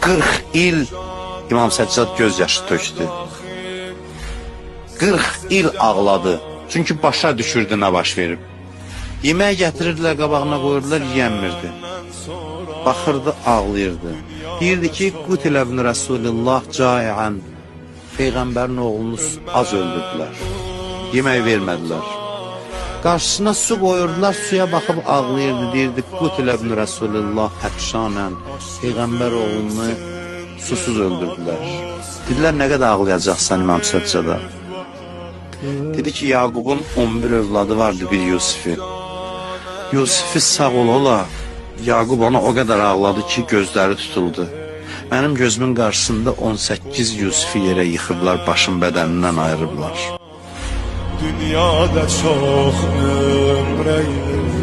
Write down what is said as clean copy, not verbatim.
40 il İmam Səccad göz yaşı tökdü. 40 il ağladı. Çünki başa düşürdü nə baş verib. Yemək gətirirdilər, qabağına qoyurdular, yiyənmirdi. Baxırdı, ağlayırdı. Deyirdi ki, Qutilə ibn Rasulillah caiən. Peyğəmbərin oğlunu az öldürdülər. Yemək vermədilər. Qarşısına su qoyurdular, suya baxıb ağlayırdı. Deyirdi, Qutilə ibn Rasulillah ətşanən. Peyğəmbər oğlunu susuz öldürdülər. Dedilər, nə qədər ağlayacaqsan İmam Səccada? Dedi ki, Yaqubun 11 övladı vardı, bir Yusifi. Yusifi sağ ola, Yaqub ona o qədər ağladı ki, gözləri tutuldu. Mənim gözümün qarşısında 18 Yusifi yerə yıxıblar, başın bədənindən ayırıblar. Dünyada çox ömrəyim